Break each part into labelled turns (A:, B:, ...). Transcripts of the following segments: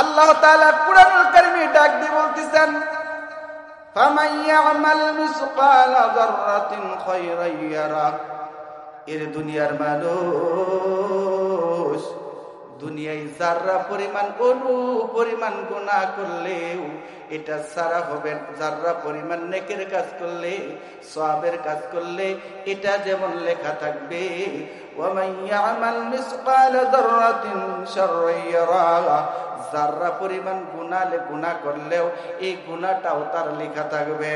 A: আল্লাহ তাআলা কুরআনুল কারীমে ডাক দিয়ে বলতেছেন, ফামান ইয়ামাল মিসকালা যাররাতিন খায়রান ইয়ারা। এর দুনিয়ার মানুষ দুনিয়ায় যাররা পরিমাণ পরিমাণ গুনাহ করলেও এটা সারা হবে, যাররা পরিমাণ নেকের কাজ করলে, সওয়াবের কাজ করলে এটা যেমন লেখা থাকবে। ওয়ামান ইয়ামাল মিসকালা যাররাতিন শাররান ইয়ারা। যাররা পরিমাণ গুনাহ করলেও এই গুনাহটাও তার লেখা থাকবে।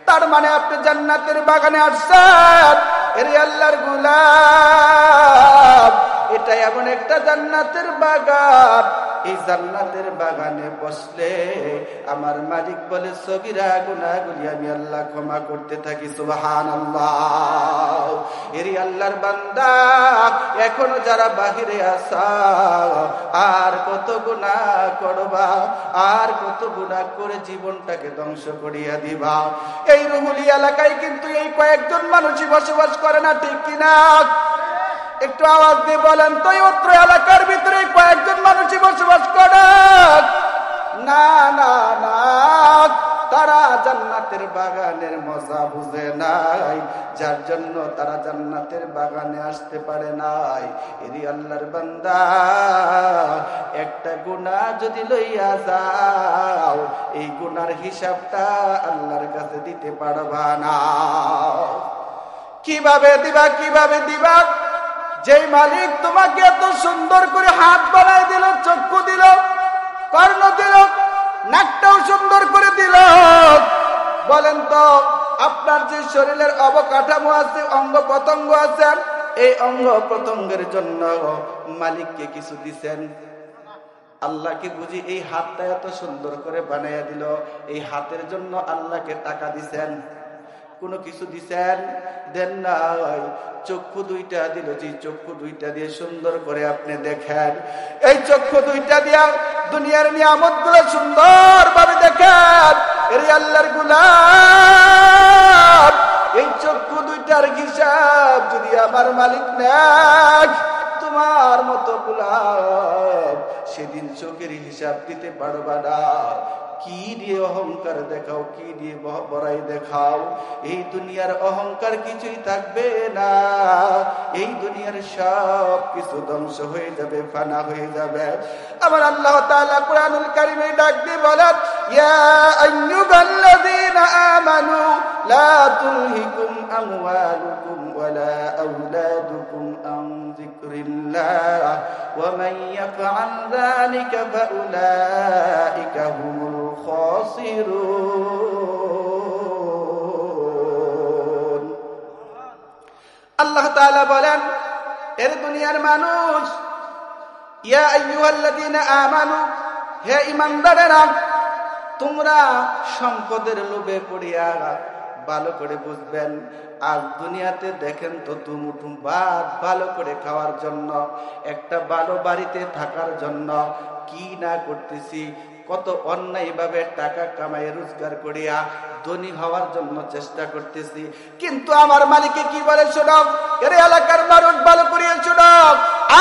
A: তার মানে আপনি জান্নাতের বাগানে আসছেন, এরে আল্লাহর গোলাম। এটা এমন একটা জান্নাতের বাগান, এই জান্নাতের বাগানে বসলে আমার মালিক বলে সগীরা গুনাহগুলি আমি আল্লাহ ক্ষমা করতে থাকি। সুবহানাল্লাহ। এরে আল্লাহর বান্দা, এখনো যারা বাহিরে আসা, আর কত গুনাহ করবা, আর কত গুনাহ করে জীবনটাকে ধ্বংস করিয়া দিবা। এই রুহুলি এলাকায় কিন্তু এই কয়েকজন মানুষই বসবাস করে না, ঠিক কিনা? একটু আওয়াজ দিয়ে বলেন তো, এই অত্র এলাকার ভিতরে কয়েকজন মানুষই বসবাস করে না? না না, তারা জান্নাতের বাগানের মজা বুঝে নাই, যার জন্য তারা জান্নাতের বাগানে আসতে পারে নাই। এরি আল্লাহর বান্দা, একটা গুনাহ যদি লইয়া যাও, এই গুনার হিসাবটা আল্লাহর কাছে দিতে পারবা না। কিভাবে দিবা? কিভাবে দিবা? যেই মালিক তোমাকে এত সুন্দর করে হাত বানাই দিল, চক্ষু দিল, কর্ণ দিল, নাকটাও সুন্দর করে দিল, বলেন তো আপনার যে শরীরের অবকাঠামো আছে, অঙ্গ প্রত্যঙ্গ আছে, এই অঙ্গ প্রত্যঙ্গের জন্য মালিককে কিছু দিছেন? আল্লাহকে বুঝি এই হাতটা এত সুন্দর করে বানাইয়া দিল, এই হাতের জন্য আল্লাহকে টাকা দিছেন? কোনো কিছু দিছেন? দেন নাই। চক্ষু দুইটা দিল, যে চক্ষু দুইটা দিয়ে সুন্দর করে আপনি দেখেন, এই চক্ষু দুইটা দিয়া দুনিয়ার নিয়ামত গুলো সুন্দর ভাবে দেখেন। এর আল্লাহর গোলাম, এই চক্ষু দুইটার হিসাব যদি আমার মালিক নেয়, তোমার মতো গোলাম সেদিন চোখের হিসাব দিতে পারবা না। কি দিয়ে অহংকার দেখাও, কি দিয়ে বড়াই দেখাও, এই দুনিয়ার অহংকার কিছুই থাকবে না। এই দুনিয়ার সব কিছু ধ্বংস হয়ে যাবে, ফানা হয়ে যাবে। আমার আল্লাহ তাআলা কুরআনুল কারীমে ডাক দিয়ে বলেন, ইয়া আইয়ুহাল্লাযীনা আমানু লা তুলহিকুম আমওয়ালুকুম ওয়ালা আওলাদুকুম আন যিকরিল্লাহ ওয়া মান ইয়াফআল যালিকা ফাউলাইকা হুমুল খাসিরুন। আল্লাহ তাআলা বলেন, এর দুনিয়ার মানুষ, ইয়া আইয়ুহাল্লাযীনা আমানু, হে ঈমানদারেরা, তোমরা সম্পদের লোভে পড়িয়া ভালো করে বুঝবেন, আজ দুনিয়াতে দেখেন তো তুমুটুম ভাত ভালো করে খাওয়ার জন্য, একটা ভালো বাড়িতে থাকার জন্য কি না করতেছি, কত অন্যায় ভাবে টাকা কামাই রোজগার করিয়া ধনী হওয়ার জন্য চেষ্টা করতেছি। কিন্তু আমার মালিকে কি বলে শোনো, এর এলাকার মানুষ ভালো করিয়া শোনো,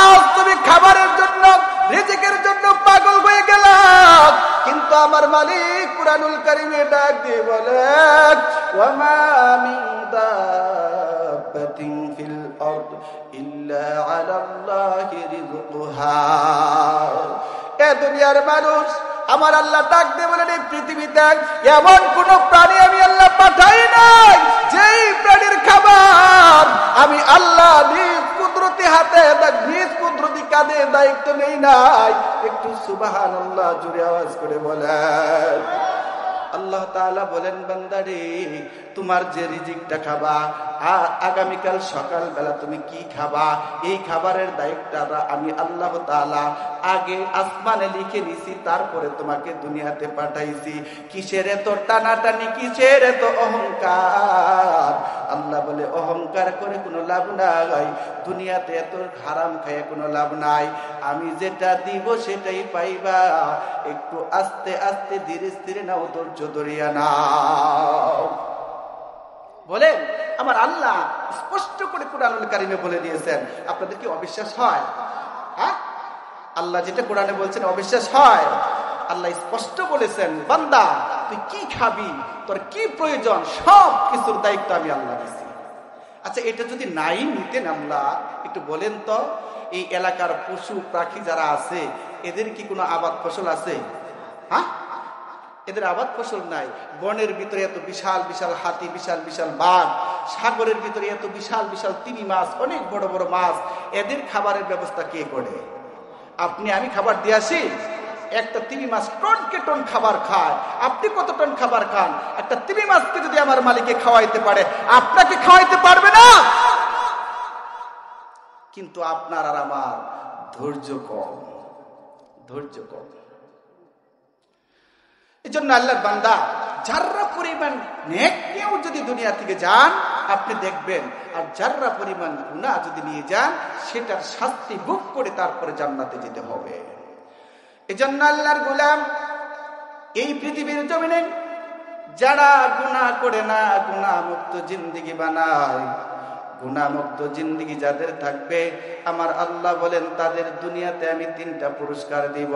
A: আজ তুমি খাবারের জন্য, রিজিকের জন্য পাগল হয়ে গেলা, কিন্তু আমার মালিক কুরআনুল কারীমে ডাক দিয়ে বলে, ওয়া মা মিন দাব্বাতিন ফিল আরদ ইল্লা আলাল্লাহি রিজকুহা। এ দুনিয়ার মানুষ, আমার আল্লাহ ডাক দিয়ে বলেন, এই পৃথিবীতে এমন কোন প্রাণী আমি আল্লাহ পাঠাই নাই যেই প্রাণীর খাবার আমি আল্লাহ নিজ কুদরতি হাতে, নিজ কুদরতি কাঁধে দায়িত্ব নেই নাই। একটু সুবহানাল্লাহ জোরে আওয়াজ করে বলেন। আল্লাহ তাআলা বলেন, বান্দারে, তোমার যে রিজিকটা খাবা, আগামীকাল সকালবেলা তুমি কি খাবা, এই খাবারের দায়িত্বটা আমি আল্লাহ তাআলা আগে আসমানে লিখে নিছি, তারপরে তোমাকে দুনিয়াতে পাঠাইছি। কিসের এত টানাটানি, কিসের এত অহংকার? আল্লাহ বলে, অহংকার করে কোনো লাভ নাই, দুনিয়াতে এত হারাম খাইয়ে কোনো লাভ নাই। আমি যেটা দিব সেটাই পাইবা, একটু আস্তে আস্তে ধীরে স্থিরে নাও, ধৈর্য ধরিয়া নাও। বলেন, আমার আল্লাহ স্পষ্ট করে কুরআনুল কারীমে বলে দিয়েছেন। আপনাদের কি অবিশ্বাস হয়? হ্যাঁ, আল্লাহ যেটা কোরআনে বলছেন অবিশ্বাস হয়? আল্লাহ স্পষ্ট বলেছেন, বান্দা তুই কি খাবি, তোর কি প্রয়োজন, সব কিছুর দায়িত্ব আমি আল্লাহ দিয়েছি। আচ্ছা, এটা যদি নাই নিতেন আল্লাহ, একটু বলেন তো, এই এলাকার পশু পাখি যারা আছে এদের কি কোনো আবাদ ফসল আছে? হ্যাঁ, এদের আবাদ ফসল নাই। বনের ভিতরে এত বিশাল বিশাল হাতি, বিশাল বিশাল বাঘ, সাগরের ভিতরে এত বিশাল বিশাল তিমি মাছ, অনেক বড় বড় মাছ, এদের খাবারের ব্যবস্থা কে করে? আপনি আমি খাবার দিয়ে আসি? একটা তিমি মাছ টনকে টন খাবার খায়, আপনি কত টন খাবার খান? একটা তিমি মাছকে যদি আমার মালিকে খাওয়াইতে পারে, আপনাকে খাওয়াইতে পারবে না? কিন্তু আপনার আর আমার ধৈর্য কম, ধৈর্য কম। এই জন্য আল্লাহর বান্দা, যার্রা পরিমাণ নেক কেউ যদি দুনিয়া থেকে যান আপনি দেখবেন, আর যার্রা পরিমাণ গুনাহ যদি নিয়ে যান সেটার শাস্তি ভোগ করে তারপরে জান্নাতে যেতে হবে। এই জন্য আল্লাহর গোলাম, এই পৃথিবীর জমিনে যারা গুনাহ করে না, গুনাহ মুক্ত জিন্দেগি বানায়, গুনাহমুক্ত জিন্দেগি যাদের থাকবে, আমার আল্লাহ বলেন তাদের দুনিয়াতে আমি 3টা পুরস্কার দিব।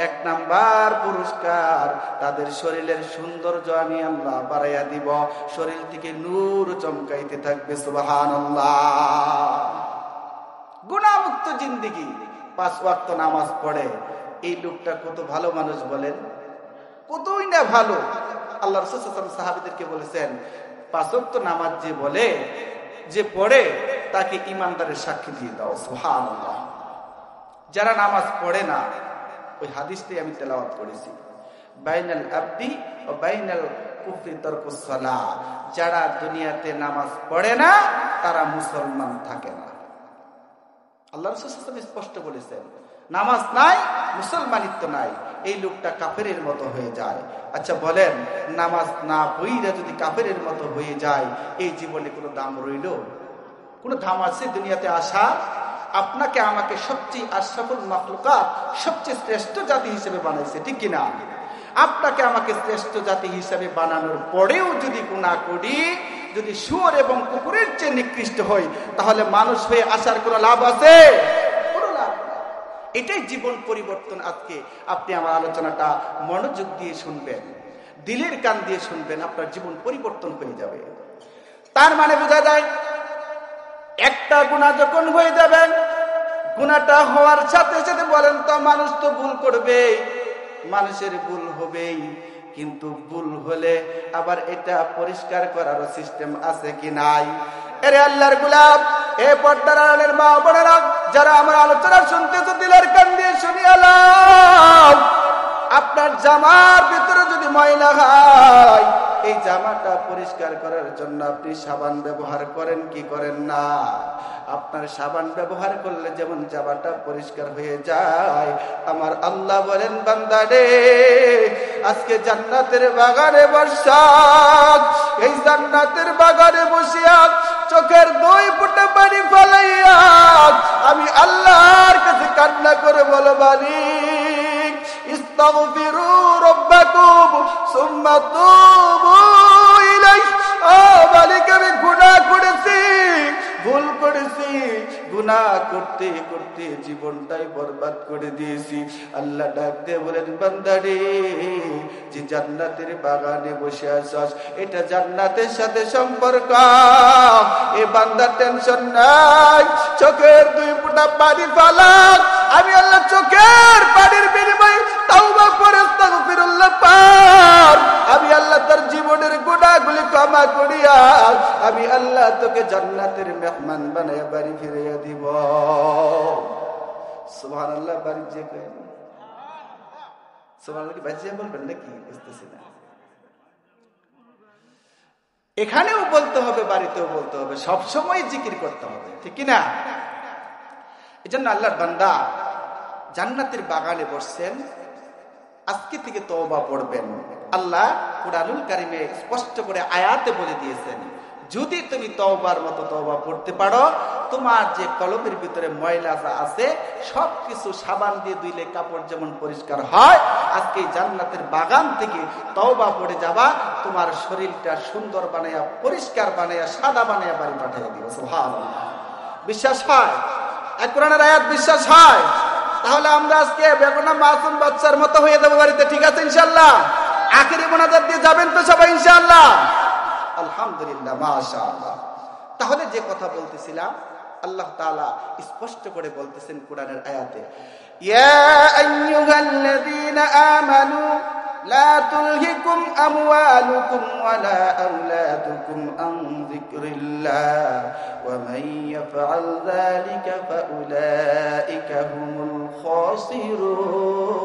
A: 1 নাম্বার পুরস্কার, তাদের শরীরের সৌন্দর্য আমি আল্লাহ বাড়াইয়া দিব, শরীর থেকে নূর চমকাইতে থাকবে। সুবহানাল্লাহ। গুনাহমুক্ত জিন্দেগি, 5 ওয়াক্ত নামাজ পড়ে, এই লোকটা কত ভালো মানুষ বলেন, কতই না ভালো। আল্লাহ রাসূল সাল্লাল্লাহু আলাইহি ওয়াসাল্লাম সাহাবীদেরকে বলেছেন, 5 ওয়াক্ত নামাজ যে বলে, যে পড়ে, তাকে ইমানদারের সাক্ষী দিয়ে দাও। সুবহানাল্লাহ। যারা নামাজ পড়ে না, ওই হাদিসটাই আমি তেলাওয়াত করেছি, বাইনাল আবদি ও বাইনাল কুফরি তারকুস সালাহ, যারা দুনিয়াতে নামাজ পড়ে না তারা মুসলমান থাকে না। আল্লাহ রাসূল সাল্লাল্লাহু আলাইহি ওয়াসাল্লাম স্পষ্ট বলেছেন, নামাজ নাই, মুসলমানিত্ব নাই, এই লোকটা কাফেরের মতো হয়ে যায়। আচ্ছা বলেন, নামাজ না পড়িয়া যদি কাফেরের মতো হয়ে যায়, এই জীবনে কোনো দাম রইল? কোনো দাম আছে দুনিয়াতে আসা? আপনাকে আমাকে সবচেয়ে আশরাফুল মাখলুকাত, সবচেয়ে শ্রেষ্ঠ জাতি হিসেবে বানাইছে, ঠিক কিনা? আপনাকে আমাকে শ্রেষ্ঠ জাতি হিসেবে বানানোর পরেও যদি গুনাহ করি, যদি শুয়োর এবং কুকুরের চেয়ে নিকৃষ্ট হই, তাহলে মানুষ হয়ে আসার কোনো লাভ আছে? এটাই জীবন পরিবর্তন। আজকে আপনি আমার আলোচনাটা মনোযোগ দিয়ে শুনবেন, দিলের কান দিয়ে শুনবেন, আপনার জীবন পরিবর্তন হয়ে যাবে। তার মানে বোঝা যায়, একটা গুনাহ যখন হয়ে যাবে, গুনাহটা হওয়ার সাথে সাথে বলেন তো, মানুষ তো ভুল করবে, মানুষের ভুল হবেই, কিন্তু ভুল হলে আবার এটা পরিষ্কার করার সিস্টেম আছে কি নাই? এরে আল্লাহর গোলাম, এ পর্দার আড়ালের মা বোনেরা, যারা আমার আলোচনা শুনতেছে, দিলের কান দিয়ে শুনিয়ালাম, আপনার জামার ভিতরে যদি ময়লা হয়, এই জামাটা পরিষ্কার করার জন্য আপনি সাবান ব্যবহার করেন কি করেন না? আপনার সাবান ব্যবহার করলে যেমন জামাটা পরিষ্কার হয়ে যায়, আমার আল্লাহ বলেন, বান্দা রে, আজকে জান্নাতের বাগানে বসা, এই জান্নাতের বাগানে বসিয়া চোখের 2 ফোঁটা পানি ফেলাইয়া আমি আল্লাহর কাছে কান্না করে বলো, মালিক ইস্তাগফিরু রাব্বাকুম সুম্মা তুবু ইলাইহি। ও মালিক, আমি গুনাহ করেছি, ভুল করেছি, গুনাহ করতে করতে জীবনটাই বরবাদ করে দিয়েছি। আল্লাহ ডাক দিয়ে বলেন, বান্দা রে, যে জান্নাতের বাগানে বসে আছস, এটা জান্নাতের সাথে সম্পর্ক। এ বান্দা টেনশন নাই, চোখের 2 ফোঁটা পানি ফালাক, আমি আল্লাহ চোখের পানির বিনিময়ে তাওবা করে আস্তাগফিরুল্লাহ পার, আমি আল্লাহ তার জীবনের গুনাহগুলি ক্ষমা করিয়া আমি আল্লাহ তোকে জান্নাতের মেহমান বানাইয়া বাড়ি ফিরিয়ে দিব। সুবহানাল্লাহ। বাড়ি যে কয় সুবহানাল্লাহ, কি বাজিয়ে বলবেন নাকি? বুঝতেছি না। এখানেও বলতে হবে, বাড়িতেও বলতে হবে, সবসময় জিকির করতে হবে, ঠিক কিনা? এই জন্য আল্লাহর বান্দা জান্নাতের বাগানে বসছেন, আজকে থেকে তওবা পড়বেন। আল্লাহ কুরআনুল কারীমে স্পষ্ট করে আয়াতে বলে দিয়েছেন, যদি তুমি তওবার মতো তওবা পড়তে পারো, তোমার যে কলবের ভিতরে ময়লা আছে সবকিছু সাবান দিয়ে ধুইলে কাপড় যেমন পরিষ্কার হয়, আজকে জান্নাতের বাগান থেকে তওবা পড়ে যাবা, তোমার শরীরটা সুন্দর বানাইয়া, পরিষ্কার বানাইয়া, সাদা বানাইয়া বাড়ি পাঠিয়ে দিও। সুবহানাল্লাহ। বিশ্বাস হয়? এক কোরআনের আয়াত বিশ্বাস হয়? তাহলে আমরা আজকে বেগুনা মাসুম বাচ্চার মতো হয়ে যাবো বাড়িতে, ঠিক আছে ইনশাআল্লাহ? আখিরি মোনাজাত দিয়ে যাবেন তো সবাই ইনশাআল্লাহ? আলহামদুলিল্লাহ, মাশাআল্লাহ। তাহলে যে কথা বলতেছিলাম, আল্লাহ তাআলা স্পষ্ট করে বলতেছেন কোরআনের আয়াতে, ইয়া আইয়ুহাল্লাযীনা আমানু লা তুলহিকুম আমওয়ালুকুম ওয়ালা আওলাদুকুম আন যিকরিল্লাহ ওয়া মান ইয়াফআল যালিকা ফাউলাইকা হুমুল খাসিরুন।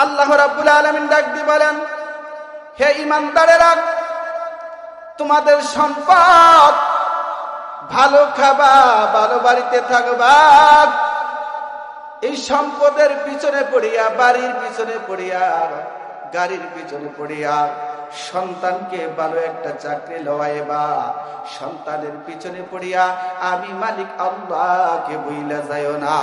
A: আল্লাহ রাব্বুল আলামিন ডাক দিয়ে বলেন, হে ঈমানদারেরা, তোমাদের সম্পদ, ভালো খাবা, ভালো বাড়িতে থাকবা, এই সম্পদের পিছনে পড়িয়া, বাড়ির পিছনে পড়িয়া, গাড়ির পিছনে পড়িয়া সন্তানকে ভালো একটা চাকরি লওয়াইবা, সন্তানের পিছনে পড়িয়া আমি মালিক আল্লাহকে ভুইলা যাইও না।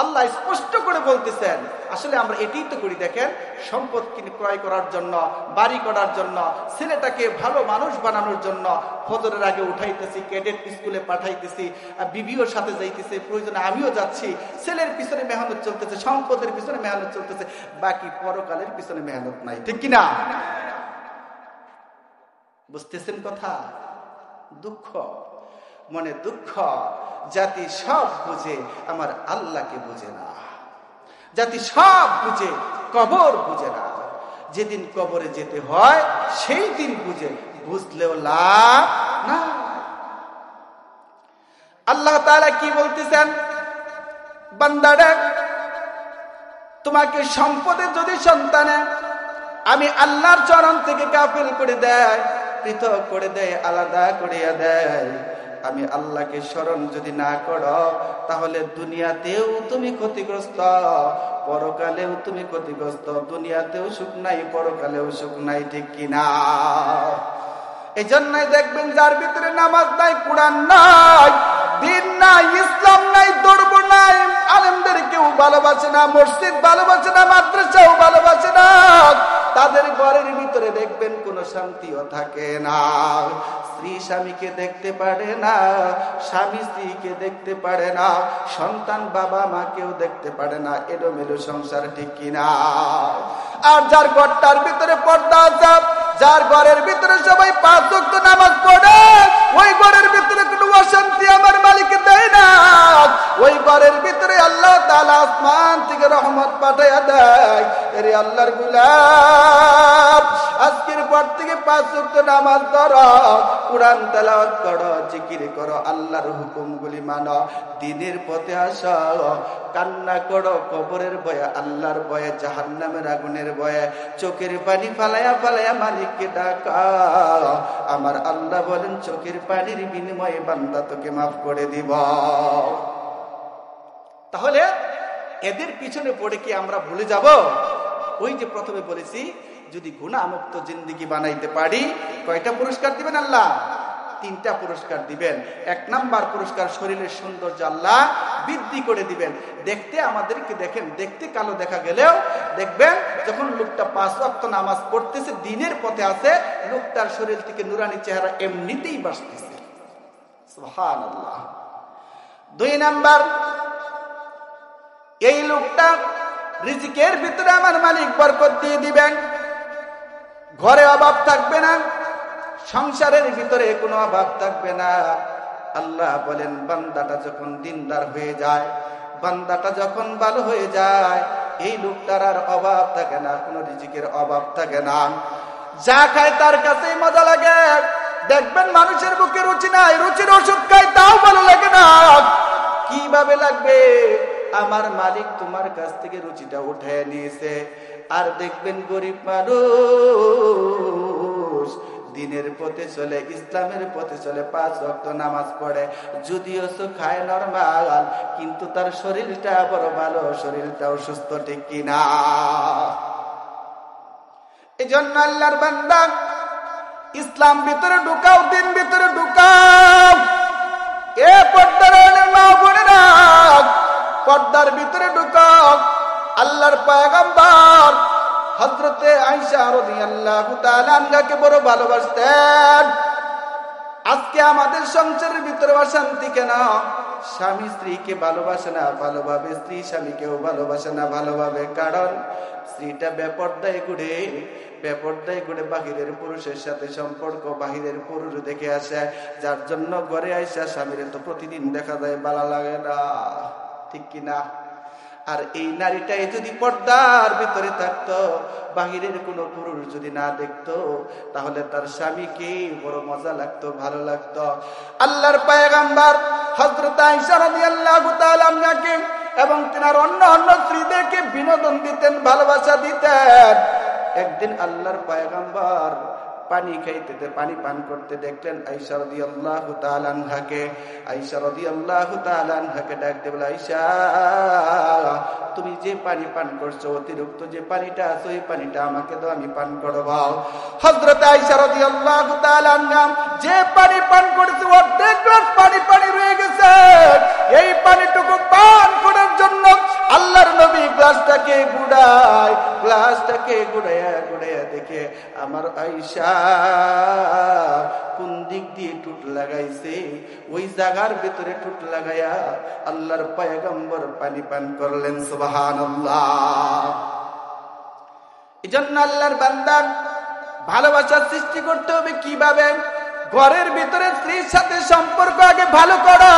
A: আল্লাহ স্পষ্ট করে বলতেছেন। আসলে আমরা এটাই তো করি, দেখেন, সম্পদ ক্রয় করার জন্য, বাড়ি করার জন্য, ছেলেটাকে ভালো মানুষ বানানোর জন্য ফজরের আগে উঠাইতেছি, ক্যাডেট স্কুলে পাঠাইতেছি, বিবিওর সাথে যাইতেছে, প্রয়োজনে আমিও যাচ্ছি, ছেলের পিছনে মেহনত চলতেছে, সম্পদের পিছনে মেহনত চলতেছে, বাকি পরকালের পিছনে মেহনত নাই, ঠিক কিনা? বুঝতেছেন কথা? দুঃখ, মনে দুঃখ, জাতি সব বুঝে আমার আল্লাহকে বুঝে না। জাতি সব বুঝে, কবর বুঝে না। যেদিন কবরে যেতে হয় সেই দিন বুঝে, বুঝলেও লাভ না। আল্লাহ তাআলা কি বলতেছেন, বান্দারে, তোমাকে সম্পদে যদি সন্তানে আমি আল্লাহর চরণ থেকে গাফিল করে দেয়, পৃথক করে দেয়, আলাদা করিয়া দেয়, আমি আল্লাহকে স্মরণ যদি না করো, তাহলে দুনিয়াতেও তুমি ক্ষতিগ্রস্ত, পরকালেও তুমি ক্ষতিগ্রস্ত। দুনিয়াতেও সুখ নাই, পরকালেও সুখ নাই, ঠিক কিনা? এই জন্যই দেখবেন যার ভিতরে নামাজ নাই, কোরআন নাই, দিন নাই, ইসলাম নাই, ধর্ম নাই, আলেমদের কেউ ভালোবাসে না, মসজিদ ভালোবাসে না, মাদ্রাসাও ভালোবাসে না, তাদের ঘরের ভিতরে দেখবেন কোনো শান্তিও থাকে না। স্ত্রী স্বামীকে দেখতে পারে না, স্বামী স্ত্রীকে দেখতে পারে না, সন্তান বাবা মাকেও দেখতে পারে না, এলোমেলো সংসার, ঠিক কিনা? আর যার ঘরটার ভিতরে পর্দা আছে, যার ঘরের ভিতরে সবাই 5 ওয়াক্ত নামাজ পড়ে, ওই ঘরের ভিতরে কোনো অশান্তি আমার মালিক দেয় না। ওই ঘরের ভিতরে আল্লাহ তাআলা আসমান থেকে রহমত পাঠাইয়া দেয়, এরে আল্লাহর গোলাম, আজকের পর থেকে 5 ওয়াক্ত নামাজ পড়ো, কোরআন তেলাওয়াত করো, জিকির করো, আল্লাহর হুকুমগুলি মানো, দ্বীনের পথে আসো, কান্না করো কবরের ভয়ে, আল্লাহর ভয়ে, জাহান্নামের আগুনের ভয়ে, চোখের পানি ফালায়া ফালায়া মালিককে ডাকাও। আমার আল্লাহ বলেন, চোখের পানির বিনিময়ে বান্দা তোকে মাফ করে দিব। তাহলে এদের পিছনে পড়ে কি আমরা ভুলে যাব? ওই যে প্রথমে বলেছি, যদি গুনাহমুক্ত জিন্দেগি বানাইতে পারি, কয়টা পুরস্কার দিবেন আল্লাহ? 3টা পুরস্কার দিবেন। 1 নাম্বার পুরস্কার, শরীরের সৌন্দর্য আল্লাহ বৃদ্ধি করে দিবেন। দেখতে আমাদেরকে দেখেন, দেখতে কালো দেখা গেলেও দেখবেন যখন লোকটা 5 ওয়াক্ত নামাজ পড়তেছে, দ্বীনের পথে আছে, লোকটার শরীর থেকে নুরানি চেহারা এমনিতেই বাড়তেছে। সুবহানাল্লাহ। 2 নাম্বার, এই লোকটা রিজিকের ভিতরে আমার মালিক বরকত দিয়ে দিবেন, ঘরে অভাব থাকবে না, সংসারের ভিতরে কোনো অভাব থাকবে না। আল্লাহ বলেন, বান্দাটা যখন দিনদার হয়ে যায়, বান্দাটা যখন ভালো হয়ে যায়, এই লোকটার আর অভাব থাকে না, কোনো রিজিকের অভাব থাকে না। যা খায় তার কাছেই মজা লাগে। দেখবেন মানুষের বুকে রুচি নাই, রুচির ওষুধ খায়, তাও ভালো লাগে না। কিভাবে লাগবে? আমার মালিক তোমার কাছ থেকে রুচিটা উঠায় নিয়েছে। আর দেখবেন গরিব মানুষ দ্বীনের পথে চলে, ইসলামের পথে চলে, 5 ওয়াক্ত নামাজ পড়ে, যদিও খায় নরমাল, কিন্তু তার শরীরটা বড় ভালো, শরীরটাও সুস্থ, ঠিক কিনা? এই জন্য আল্লাহর বান্দা, ইসলাম ভিতরে ঢুকাও, দিন ভিতরে ঢুকাও। এ পর্দার মা বোনেরা, পর্দার ভিতরে ঢুকাও। আল্লাহর পয়গম্বর হযরতে আয়েশা রাদিয়াল্লাহু তাআলা আনহাকে বড় ভালোবাসতেন। আজকে আমাদের সংসারের ভিতরে অশান্তি কেন? স্বামী স্ত্রীকে ভালোবাসে না ভালোভাবে, স্ত্রী স্বামীকেও ভালোবাসে না ভালোভাবে। কারণ স্ত্রীটা বেপরদায় ঘুরে বাহিরের পুরুষের সাথে সম্পর্ক, বাহিরের পুরুষ দেখে আসে, যার জন্য ঘরে আইসা স্বামীর তো প্রতিদিন দেখা যায় ভালো লাগে না, ঠিক কিনা? আর এই নারীটাই যদি পর্দার ভিতরে থাকতো, বাহিরের কোনো পুরুষ যদি না দেখতো, তাহলে তার স্বামীকে বড় মজা লাগতো, ভালো লাগতো। আল্লাহর পয়গম্বর হযরত আয়েশা রাদিয়াল্লাহু তাআলা আনহাকে এবং তিনার অন্য স্ত্রীদেরকে বিনোদন দিতেন, ভালোবাসা দিতেন। একদিন আল্লাহর পয়গম্বর পানি খাইতে, পানি পান করতে দেখলেন আয়েশা রাদিয়াল্লাহু তাআলা আনহাকে। আয়েশা রাদিয়াল্লাহু তাআলা আনহাকে ডাকতে বলে, আয়েশা, তুমি যে পানি পান করছো, অতিরিক্ত যে পানিটা আছে ওই পানিটা আমাকে দাও, আমি পান করব। হযরত আয়েশা রাদিয়াল্লাহু তাআলা আনহা যে পানি পান করেছে, অর্ধেক গ্লাস পানি রয়ে গেছে। এই পানিটুকু পান করার জন্য আল্লাহর নবী গ্লাসটাকে গুড়াইয়া দেখে আমার আয়েশা কোন দিক দিয়ে টুট লাগাইছে, ওই জায়গার ভিতরে টুট লাগাইয়া আল্লাহর পয়গম্বর পানি পান করলেন। সুবহানাল্লাহ। এজন্য আল্লাহর বান্দা ভালোবাসা সৃষ্টি করতে হবে কিভাবে? ঘরের ভিতরে স্ত্রীর সাথে সম্পর্ক আগে ভালো করো।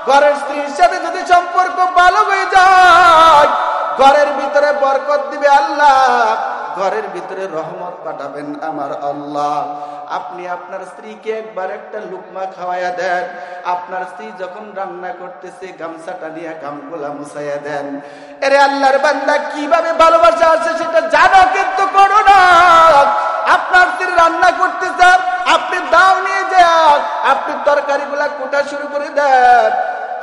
A: ঘরের স্ত্রীর সাথে যদি সম্পর্ক ভালো হয়ে যায়, ঘরের ভিতরে বরকত দিবে আল্লাহ, ঘরের ভিতরে রহমত পাঠাবেন আমার আল্লাহ। আপনি আপনার স্ত্রীকে একবার একটা লুকমা খাওয়াইয়া দেন। আপনার স্ত্রী যখন রান্না করতেছে গামছাটা নিয়ে গামগুলা মুছাইয়া দেন। এরে আল্লাহর বান্দা, কিভাবে ভালোবাসা আছে সেটা জানো, কিন্তু করো না। আপনার স্ত্রী রান্না করতেছে, আপনি দাও নিয়ে যান, আপনি তরকারিগুলা কোটা শুরু করে দেন।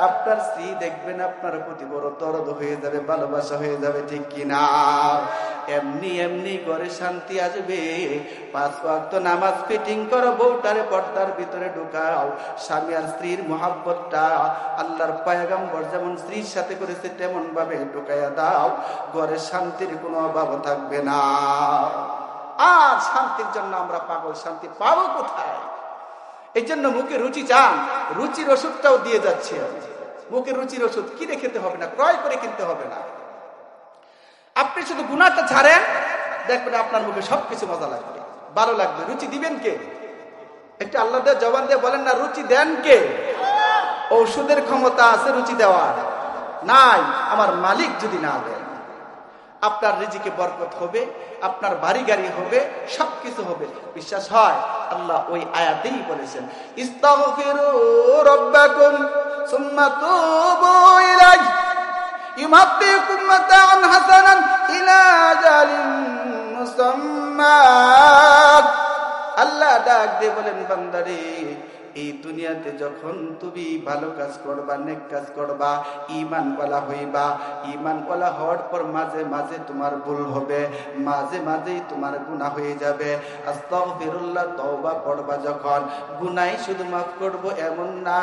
A: আপনার স্ত্রী দেখবেন আপনার প্রতি বড় দরদ হয়ে যাবে, ভালোবাসা হয়ে যাবে, ঠিক কিনা? এমনি ঘরে শান্তি আসবে। 5 ওয়াক্ত নামাজ ফিটিং করো, বউটারে পর্দার ভিতরে ঢুকাও। স্বামী আর স্ত্রীর মহব্বতটা আল্লাহর পয়গম্বর যেমন স্ত্রীর সাথে করেছে তেমন ভাবে ঢুকাইয়া দাও, ঘরে শান্তির কোনো অভাব থাকবে না। আর শান্তির জন্য আমরা পাগল, শান্তি পাবো কোথায়? এই জন্য মুখে রুচি চান, রুচির ওষুধটাও দিয়ে যাচ্ছে। মুখের রুচির ওষুধ কিনে খেতে হবে না, ক্রয় করে কিনতে হবে না। আপনি শুধু গুনাহটা ছাড়েন, দেখবেন আপনার মুখে সবকিছু মজা লাগবে, ভালো লাগবে। রুচি দিবেন কে? একটা আল্লাহ দিয়ে জবান দিয়ে বলেন না, রুচি দেন কে? ঔষধের ক্ষমতা আছে রুচি দেওয়ার, নাই আমার মালিক যদি না দেন। আপনার রিজিকে বরকত হবে, আপনার বাড়ি গাড়ি হবে, সবকিছু হবে। বিশ্বাস হয়? আল্লাহ ওই আয়াতেই বলেছেন, ইস্তাগফিরু রাব্বাকুম সুম্মা তুবু ইলাইহি ইউমাত্তিকুম মাতাআন হাসানান ইলা আজালিন মুসাম্মা। আল্লাহ ডাক দিয়ে বলেন, বান্দারে, এই দুনিয়াতে যখন তুমি ভালো কাজ করবা, নেক কাজ করবা, ঈমানওয়ালা হইবা, ঈমানওয়ালা হওয়ার পর মাঝে মাঝে তোমার ভুল হবে, মাঝে মাঝেই তোমার গুনাহ হয়ে যাবে। আস্তাগফিরুল্লাহ, তওবা করবা যখন, গুনাহ শুধু মাফ করব এমন না,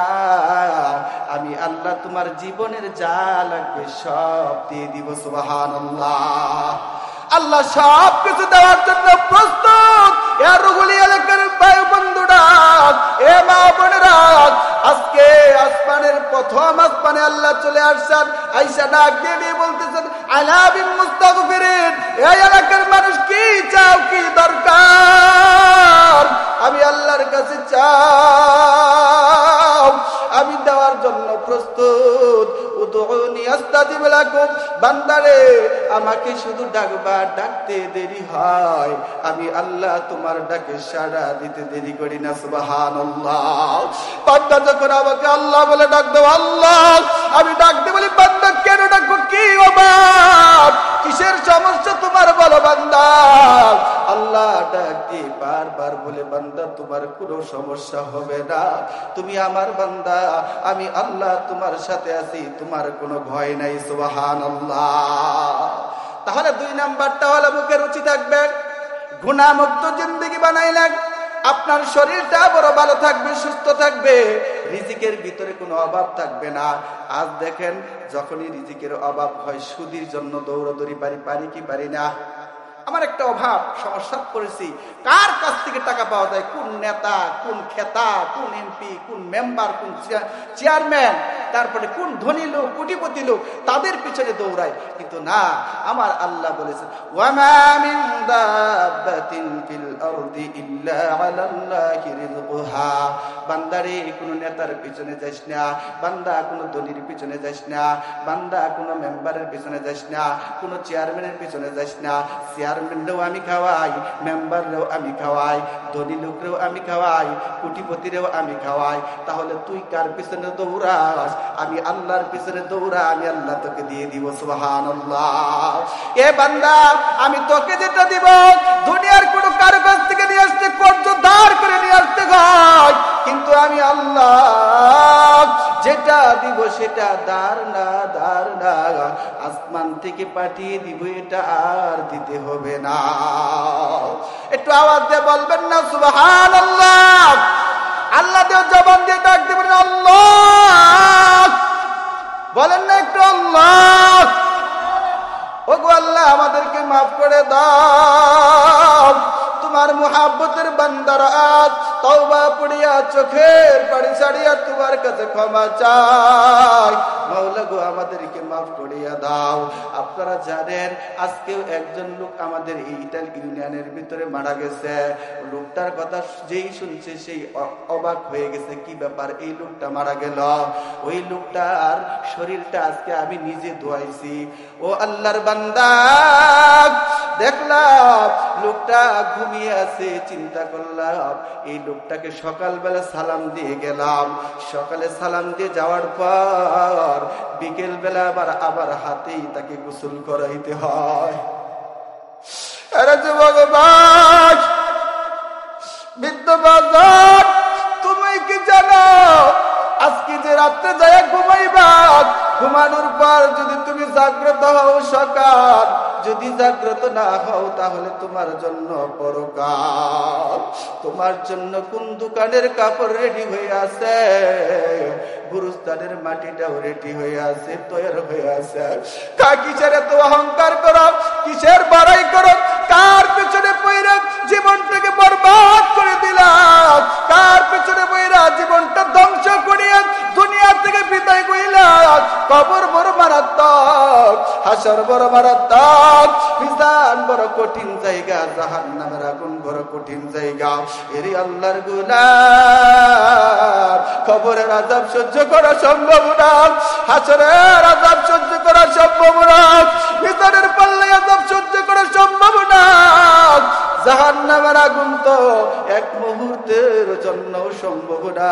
A: আমি আল্লাহ তোমার জীবনের যা লাগবে সব দিয়ে দিব। সুবহানাল্লাহ। আল্লাহ সব কিছু দেওয়ার জন্য প্রস্তুত। এলাকার ভাই বন্ধুরা, এ মা বোনেরা, আজকে আসমানের প্রথম আসমানে আল্লাহ চলে আসছেন। আয়েশা ডাক দিয়ে বলতেছেন, আলা বিল মুস্তাগফিরিন, এই এলাকার মানুষ কি চাও, কি দরকার? আমি আল্লাহর কাছে চাও, আমি দেওয়ার জন্য প্রস্তুত। উদউনি আস্তাজিব লাকুম, বান্দারে আমাকে শুধু ডাকবা, ডাকতে দেরি হয়, আমি আল্লাহ তোমার ডাকে সাড়া দিতে দেরি করি না। সুবহানাল্লাহ। বান্দা যখন আমাকে আল্লাহ বলে ডাক দাও, আল্লাহ, আমি ডাকতে বলি, বান্দা কেন ডাকবো, কি অভাব, কিসের সমস্যা তোমার বলো বান্দা? আল্লাহ ডাক দিয়ে বারবার বলে, বান্দা তোমার কোনো সমস্যা হবে না, তুমি আমার বান্দা, আমি আল্লাহ তোমার সাথে আছি, তোমার কোনো ভয় নাই। সুবহানাল্লাহ। তাহলে 2 নাম্বারটা হলো মুখে রুচি থাকবে, গুনাহমুক্ত জিন্দেগি বানাইলেন, আপনার শরীরটা বড় ভালো থাকবে, সুস্থ থাকবে, রিজিকের ভিতরে কোনো অভাব থাকবে না। আজ দেখেন, যখনই রিজিকের অভাব হয়, সুদির জন্য দৌড়দৌড়ি পারি কি পারি না? আমার একটা অভাব সমস্যা পড়েছি, কার কাছ থেকে টাকা পাওয়া যায়, কোন নেতা, কোন খেতা, কোন এমপি, কোন মেম্বার, কোন চেয়ারম্যান, তারপরে কোন ধনী লোক, কোটিপতি লোক, তাদের পিছনে দৌড়ায়। কিন্তু না, আমার আল্লাহ বলেছেন ওয়ামা মিন দাব্বাতিন ফিল আরদি ইল্লা আলাল্লাহি রিজকুহা। বান্দারে কোন নেতার পিছনে যাস না, বান্দা কোন ধনীর পিছনে যাস না, বান্দা কোন মেম্বারের পিছনে যাস না, কোন চেয়ারম্যানের পিছনে যাস না। চেয়ারম্যানরাও আমি খাওয়াই, মেম্বাররাও আমি খাওয়াই, ধনী লোকরেও আমি খাওয়াই, কোটিপতিরেও আমি খাওয়াই। তাহলে তুই কার পিছনে দৌড়াস? আমি আল্লাহর পিছনে দৌড়া, আমি আল্লাহ তোকে দিয়ে দিব। সুবহানাল্লাহ। এ বান্দা, আমি তোকে যেটা দিব দুনিয়ার কোন কারো কাছ থেকে নিয়ে আসতে, কর্জ দাঁড় করে নিয়ে আসতে হয়, কিন্তু আমি আল্লাহ যেটা দিব সেটা দাঁড় না আসমান থেকে পাঠিয়ে দিব, এটা আর দিতে হবে না। একটু আওয়াজ দিয়ে বলবেন না সুবহানাল্লাহ? আল্লাহ দেও জবান দিয়ে ডাক দিবেন আল্লাহ, বলেন না একটু আল্লাহ। ওগো আল্লাহ, আমাদেরকে মাফ করে দাও। তোমার মুহাব্বতের বান্দারা আজ তওবা পড়িয়া চোখের পানি ছাড়িয়া তোমার কাছে ক্ষমা চাই। মাওলা গো, আমাদেরকে মাফ করিয়া দাও। আপনারা জানেন আজকেও একজন লোক আমাদের এইটাল ইউনিয়নের ভিতরে মারা গেছে। লোকটার কথা যেই শুনছে সেই অবাক হয়ে গেছে, কি ব্যাপার, এই লোকটা মারা গেল। ওই লোকটার শরীরটা আজকে আমি নিজে ধোয়াইছি। ও আল্লাহর বান্দা, দেখলাম লোকটা ঘুমিয়ে আছে, চিন্তা করলাম এই লোকটাকে সকালবেলা সালাম দিয়ে গেলাম। সকালে সালাম দিয়ে যাওয়ার পর বিকেল বেলা আবার হাতেই তাকে গোসল করাইতে হয়। আরে ভগবান, বিদ্যবান, তুমি কি জানো আজকে যে রাত্রে যায় ঘুমাইবা, ঘুমানোর পর যদি তুমি জাগ্রত হও সকাল, যদি জাগ্রত না হও তাহলে তোমার জন্য পরকাল। তোমার জন্য কোন দোকানের কাপড় রেডি হয়ে আছে, গুরুস্থানের মাটিটাও রেডি হয়ে আছে, তৈরি হয়ে আছে। কিসের এত অহংকার করো, কিসের বাড়াই করো, কার পেছনে পয়রা জীবনটাকে বরবাদ করে দিলাম, কার পেছনে পয়রা জীবনটা ধ্বংস করিয়া দুনিয়া থেকে বিদায় কইলাম। কবর বড় মারাত্মক, হাসর বড় মারাত্মক, মিজান বড় কঠিন জায়গা, জাহান্নামের আগুন বড় কঠিন জায়গা। এর আল্লাহর গোলাম, কবরের আযাব সহ্য করা সম্ভব না, হাসরের আযাব সহ্য করা সম্ভব না, মিজানের পাল্লায় আযাব সহ্য করা সম্ভব না। জাহান্নামের আগুন তো এক মুহূর্তের জন্য সম্ভব না।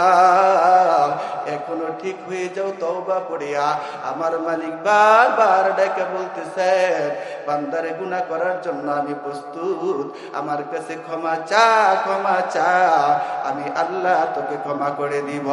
A: এখনো ঠিক হয়ে যাও তওবা করিয়া। আমার মালিক বারবার ডেকে বলতেছেন, বান্দারে গুনাহ করার জন্য আমি প্রস্তুত, আমার কাছে ক্ষমা চা, ক্ষমা চা, আমি আল্লাহ তোকে ক্ষমা করে দিব।